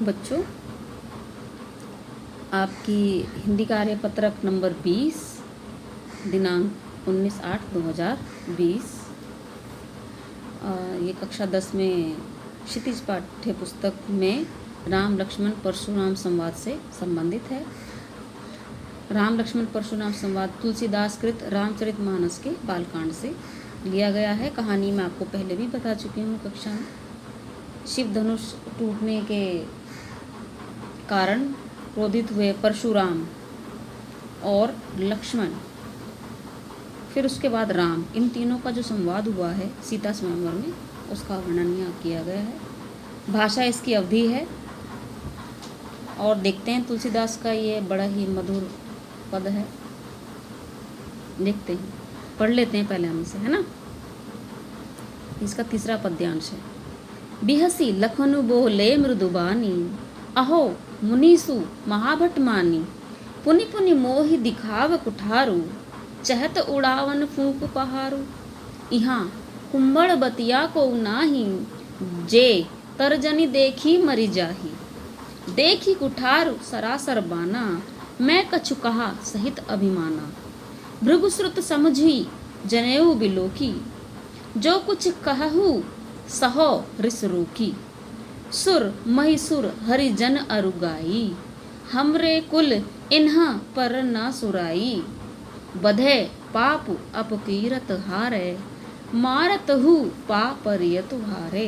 बच्चों, आपकी हिंदी कार्यपत्रक नंबर 20 दिनांक 19/8/2020 ये कक्षा 10 में क्षितिज पाठ्य पुस्तक में राम लक्ष्मण परशुराम संवाद से संबंधित है। राम लक्ष्मण परशुराम संवाद तुलसीदास कृत रामचरितमानस के बालकांड से लिया गया है। कहानी मैं आपको पहले भी बता चुकी हूँ कक्षा में। शिव धनुष टूटने के कारण क्रोधित हुए परशुराम और लक्ष्मण, फिर उसके बाद राम, इन तीनों का जो संवाद हुआ है सीता स्वयंवर में, उसका वर्णन यहाँ किया गया है। भाषा इसकी अवधि है और देखते हैं तुलसीदास का ये बड़ा ही मधुर पद है। देखते हैं, पढ़ लेते हैं पहले हम इसे, है ना। इसका तीसरा पद्यांश है। बिहसी लखनु बोले मृदुबानी, अहो मुनीसु महाभट मानी। पुनि पुनि मोहि दिखाव कुठारू, चहत उड़ावन फूक पहारू। इहाँ कुंबड़ बतिया को नाही, जे तरजनी देखी मरी जाही। देखी कुठारू सरासर बाना, मैं कछु कहा सहित अभिमाना। भृगुश्रुत समझी जनेऊ बिलोकी, जो कुछ कहू सहो रिस रोकी। सुर महिसुर हरिजन अरुगाई, हमरे कुल इन्हा पर न सुराई। बधे पाप अपकीरत हारे, मारत हु पापरियत हारे।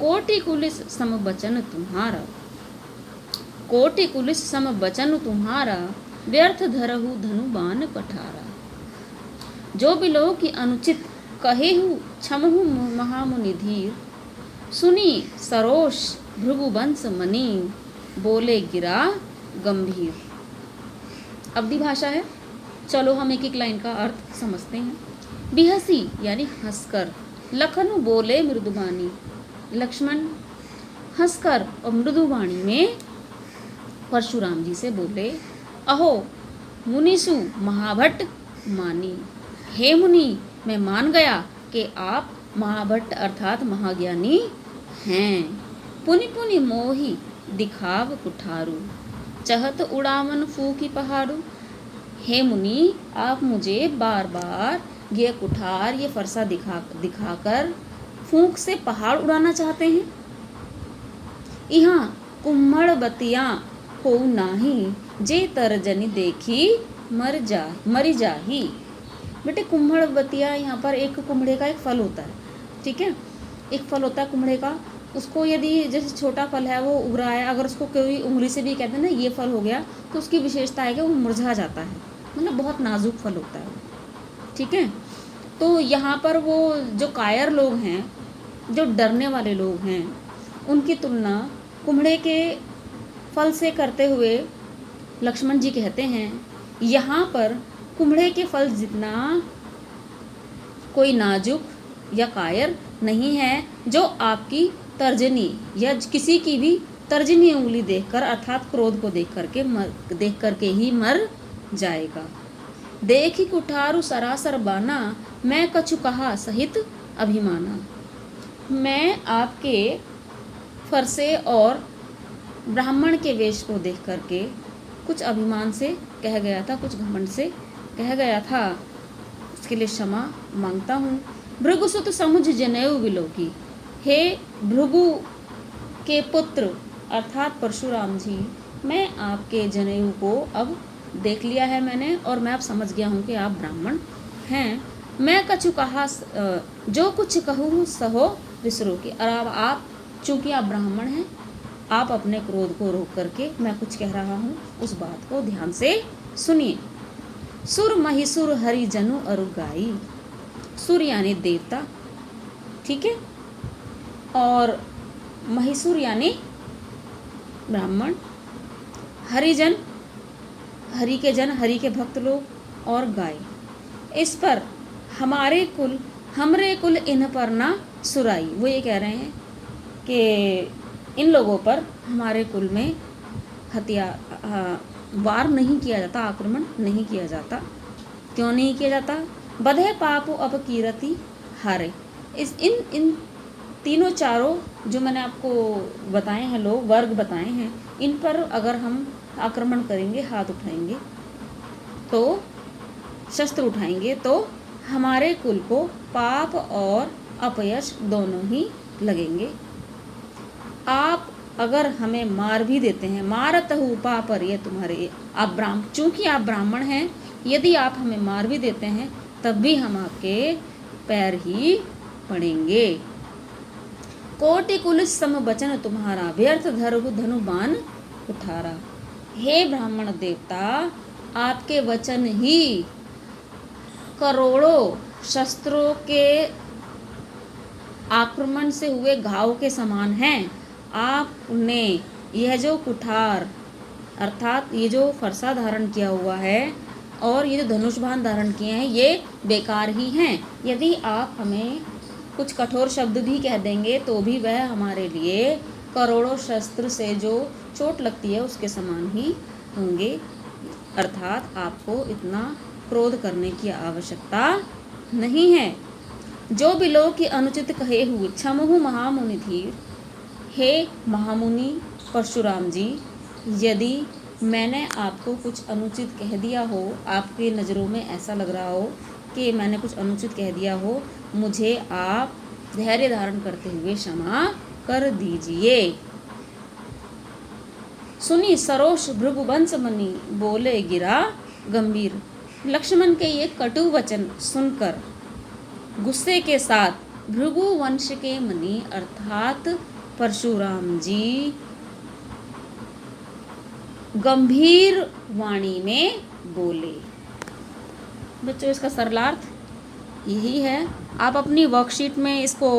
कोटि कुलिस सम बचन तुम्हारा, कोटि कुलिस सम बचन तुम्हारा। व्यर्थ धरहु धनुबान कठारा। जो बिलो की अनुचित कहेहु क्षमहु महामुनि धीर। सुनी सरोष भृगुवंश मनी, बोले गिरा गंभीर। अवधि भाषा है। चलो हम एक एक लाइन का अर्थ समझते हैं। बिहसी यानी हंसकर, लखनु बोले मृदुबानी, लक्ष्मण हंसकर और मृदुवाणी में परशुराम जी से बोले। अहो मुनीसु महाभट्ट मानी, हे मुनि मैं मान गया कि आप महाभट्ट अर्थात महाज्ञानी हैं। पुनि पुनि मोहि दिखाव कुठारू, चहत उड़ावन फूकी पहाड़ू। हे मुनि आप मुझे बार बार ये कुठार, ये फरसा दिखाकर फूंक से पहाड़ उड़ाना चाहते हैं। यहाँ कुम्हड़ बतिया हो नाही, जे तरजनी देखी मरी जाही। बेटे कुम्हड़ बतिया यहाँ पर एक कुम्हड़े का एक फल होता है, ठीक है। एक फल होता है कुम्हड़े का, उसको यदि जैसे छोटा फल है वो उग रहा है, अगर उसको कोई उंगली से भी कहते हैं ना ये फल हो गया, तो उसकी विशेषता है कि वो मुरझा जाता है, मतलब बहुत नाजुक फल होता है, ठीक है। तो यहाँ पर वो जो कायर लोग हैं, जो डरने वाले लोग हैं, उनकी तुलना कुम्हड़े के फल से करते हुए लक्ष्मण जी कहते हैं यहाँ पर कुम्हड़े के फल जितना कोई नाजुक या कायर नहीं है, जो आपकी तर्जनी या किसी की भी तर्जनी उंगली देखकर अर्थात क्रोध को देख करके ही मर जाएगा। देखी कुठारू सरासर बाना, मैं कछु कहा सहित अभिमाना। मैं आपके फरसे और ब्राह्मण के वेश को देख करके कुछ अभिमान से कह गया था, कुछ घमंड से कह गया था, इसके लिए क्षमा मांगता हूँ। भृगुसुत समुझ जनेऊ बिलोकी, हे भृगु के पुत्र अर्थात परशुराम जी, मैं आपके जनेऊ को अब देख लिया है मैंने, और मैं अब समझ गया हूँ कि आप ब्राह्मण हैं। मैं कछु कहा, जो कुछ कहूँ सहो रिस रोकी। और अब आप चूँकि आप ब्राह्मण हैं, आप अपने क्रोध को रोक करके मैं कुछ कह रहा हूँ उस बात को ध्यान से सुनिए। सुर महिसुर हरि जनु अरुगाई, सुर यानी देवता, ठीक है, और महिसुर यानी ब्राह्मण, हरिजन हरि के जन, हरि के भक्त लोग, और गाय। इस पर हमारे कुल, हमरे कुल इन पर ना सुराई। वो ये कह रहे हैं कि इन लोगों पर हमारे कुल में वार नहीं किया जाता, आक्रमण नहीं किया जाता। क्यों नहीं किया जाता? बधे पाप अपकीरति हारे। इन तीनों चारों जो मैंने आपको बताए हैं, लोग वर्ग बताए हैं, इन पर अगर हम आक्रमण करेंगे, हाथ उठाएंगे तो, शस्त्र उठाएंगे तो हमारे कुल को पाप और अपयश दोनों ही लगेंगे। आप अगर हमें मार भी देते हैं, मारतहु पापर, ये तुम्हारे, आप चूंकि आप ब्राह्मण हैं, यदि आप हमें मार भी देते हैं तब भी हम आपके पैर ही पड़ेंगे। कोटि कुल सम बचन तुम्हारा, व्यर्थ धरहु धनु बाण कुठारा। हे ब्राह्मण देवता, आपके वचन ही करोड़ों शस्त्रों के आक्रमण से हुए घाव के समान हैं। आपने यह जो कुठार अर्थात ये जो फरसा धारण किया हुआ है और ये जो धनुष बाण धारण किए हैं, ये बेकार ही हैं। यदि आप हमें कुछ कठोर शब्द भी कह देंगे तो भी वह हमारे लिए करोड़ों शस्त्र से जो चोट लगती है उसके समान ही होंगे। अर्थात आपको इतना क्रोध करने की आवश्यकता नहीं है। जो बिलो की अनुचित कहे हुए क्षमहु महामुनि धीर। हे महामुनि परशुराम जी, यदि मैंने आपको कुछ अनुचित कह दिया हो, आपके नज़रों में ऐसा लग रहा हो कि मैंने कुछ अनुचित कह दिया हो, मुझे आप धैर्य धारण करते हुए क्षमा कर दीजिए। सुनी सरोष भृगुवंश मुनि, बोले गिरा गंभीर। लक्ष्मण के ये कटु वचन सुनकर गुस्से के साथ भृगु वंश के मुनि अर्थात परशुराम जी गंभीर वाणी में बोले। बच्चों, इसका सरलार्थ यही है। आप अपनी वर्कशीट में इसको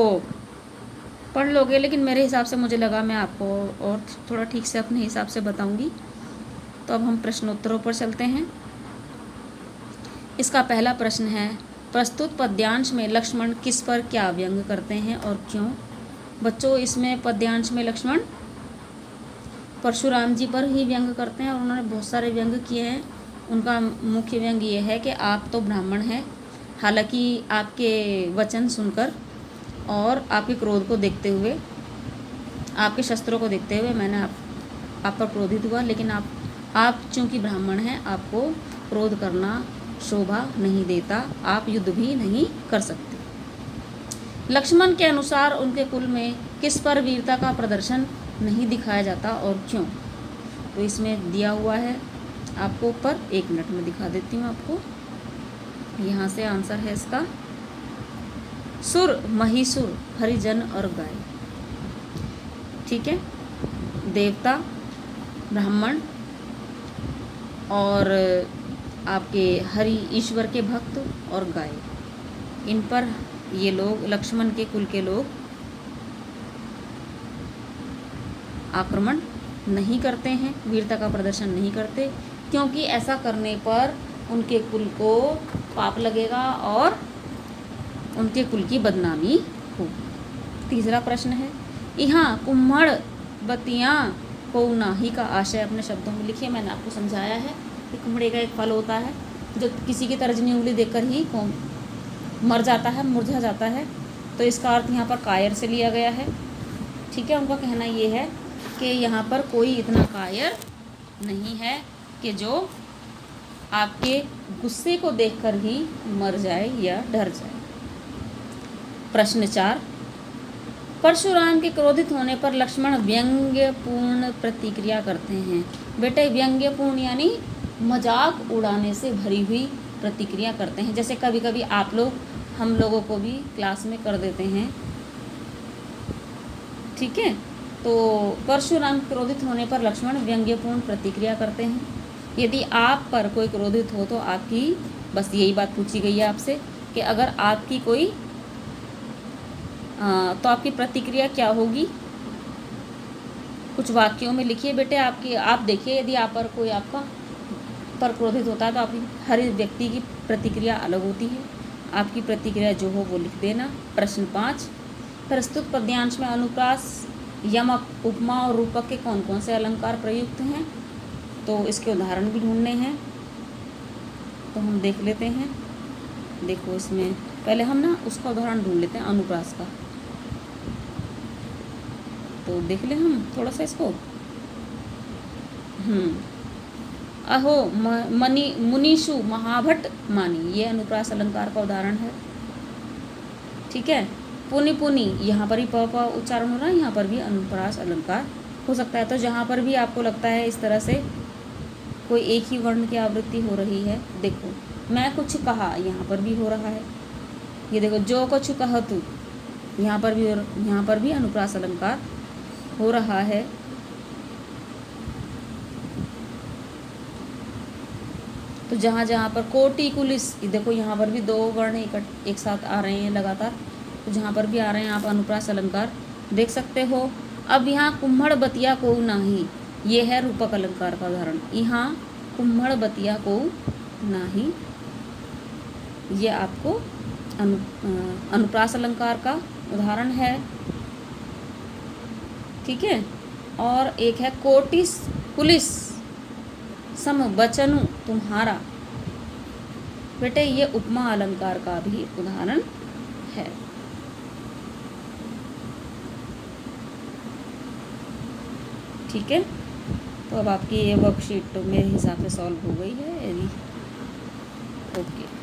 पढ़ लोगे, लेकिन मेरे हिसाब से मुझे लगा मैं आपको और थोड़ा ठीक से अपने हिसाब से बताऊंगी। तो अब हम प्रश्नोत्तरों पर चलते हैं। इसका पहला प्रश्न है, प्रस्तुत पद्यांश में लक्ष्मण किस पर क्या व्यंग करते हैं और क्यों? बच्चों, इसमें पद्यांश में लक्ष्मण परशुराम जी पर ही व्यंग करते हैं और उन्होंने बहुत सारे व्यंग किए हैं। उनका मुख्य व्यंग ये है कि आप तो ब्राह्मण हैं, हालांकि आपके वचन सुनकर और आपके क्रोध को देखते हुए, आपके शस्त्रों को देखते हुए मैंने आप पर क्रोधित हुआ, लेकिन आप चूंकि ब्राह्मण हैं, आपको क्रोध करना शोभा नहीं देता, आप युद्ध भी नहीं कर सकते। लक्ष्मण के अनुसार उनके कुल में किस पर वीरता का प्रदर्शन नहीं दिखाया जाता और क्यों? तो इसमें दिया हुआ है आपको ऊपर, 1 मिनट में दिखा देती हूँ आपको। यहाँ से आंसर है इसका, सुर, महिषुर, हरिजन और गाय। ठीक है, देवता, ब्राह्मण और आपके हरि ईश्वर के भक्त और गाय, इन पर ये लोग, लक्ष्मण के कुल के लोग आक्रमण नहीं करते हैं, वीरता का प्रदर्शन नहीं करते, क्योंकि ऐसा करने पर उनके कुल को पाप लगेगा और उनके कुल की बदनामी होगी। तीसरा प्रश्न है, यहाँ कुम्हड़ बतियाँ को नाही का आशय अपने शब्दों में लिखिए। मैंने आपको समझाया है कि कुम्हड़े का एक फल होता है जो किसी की तर्जनी उंगली देखकर ही मर जाता है, मुरझा जाता है, तो इसका अर्थ यहाँ पर कायर से लिया गया है। ठीक है, उनका कहना ये है कि यहाँ पर कोई इतना कायर नहीं है कि जो आपके गुस्से को देखकर ही मर जाए या डर जाए। प्रश्न 4, परशुराम के क्रोधित होने पर लक्ष्मण व्यंग्यपूर्ण प्रतिक्रिया करते हैं। बेटे, व्यंग्यपूर्ण यानी मजाक उड़ाने से भरी हुई प्रतिक्रिया करते हैं, जैसे कभी कभी आप लोग हम लोगों को भी क्लास में कर देते हैं। ठीक है, तो परशुराम क्रोधित होने पर लक्ष्मण व्यंग्यपूर्ण प्रतिक्रिया करते हैं। यदि आप पर कोई क्रोधित हो तो आपकी, बस यही बात पूछी गई है आपसे कि अगर आपकी कोई तो आपकी प्रतिक्रिया क्या होगी, कुछ वाक्यों में लिखिए बेटे। आप देखिए, यदि आप पर कोई आपका पर क्रोधित होता है तो आपकी हर व्यक्ति की प्रतिक्रिया अलग होती है। आपकी प्रतिक्रिया जो हो वो लिख देना। प्रश्न 5, प्रस्तुत पद्यांश में अनुप्रास, यमक, उपमा और रूपक के कौन कौन से अलंकार प्रयुक्त हैं? तो इसके उदाहरण भी ढूंढने हैं, तो हम देख लेते हैं। देखो, इसमें पहले हम ना उसका उदाहरण ढूंढ लेते हैं, अनुप्रास का। तो देख लें हम थोड़ा सा इसको। अहो मुनीषु महाभट मानी, ये अनुप्रास अलंकार का उदाहरण है। ठीक है। पुनि पुनि, यहाँ पर ही प उच्चारण हो रहा है, यहाँ पर भी अनुप्रास अलंकार हो सकता है। तो जहाँ पर भी आपको लगता है इस तरह से कोई एक ही वर्ण की आवृत्ति हो रही है, देखो मैं कुछ कहा, यहाँ पर भी हो रहा है। ये देखो जो कुछ कह तू, यहाँ पर भी अनुप्रास अलंकार हो रहा है। तो जहाँ जहाँ पर कोटि कुलिस, देखो यहाँ पर भी दो वर्ण एक साथ आ रहे हैं लगातार, तो जहाँ पर भी आ रहे हैं आप अनुप्रास अलंकार देख सकते हो। अब यहाँ कुम्हड़ बतिया को नाही, ये है रूपक अलंकार का उदाहरण। यहाँ कुम्हड़ बतिया को नाही, ये आपको अनुप्रास अलंकार का उदाहरण है। ठीक है। और एक है कोटिस पुलिस सम बचनु तुम्हारा, बेटे ये उपमा अलंकार का भी उदाहरण है। ठीक है। तो अब आपकी ये वर्कशीट मेरे हिसाब से सॉल्व हो गई है। यदि ओके।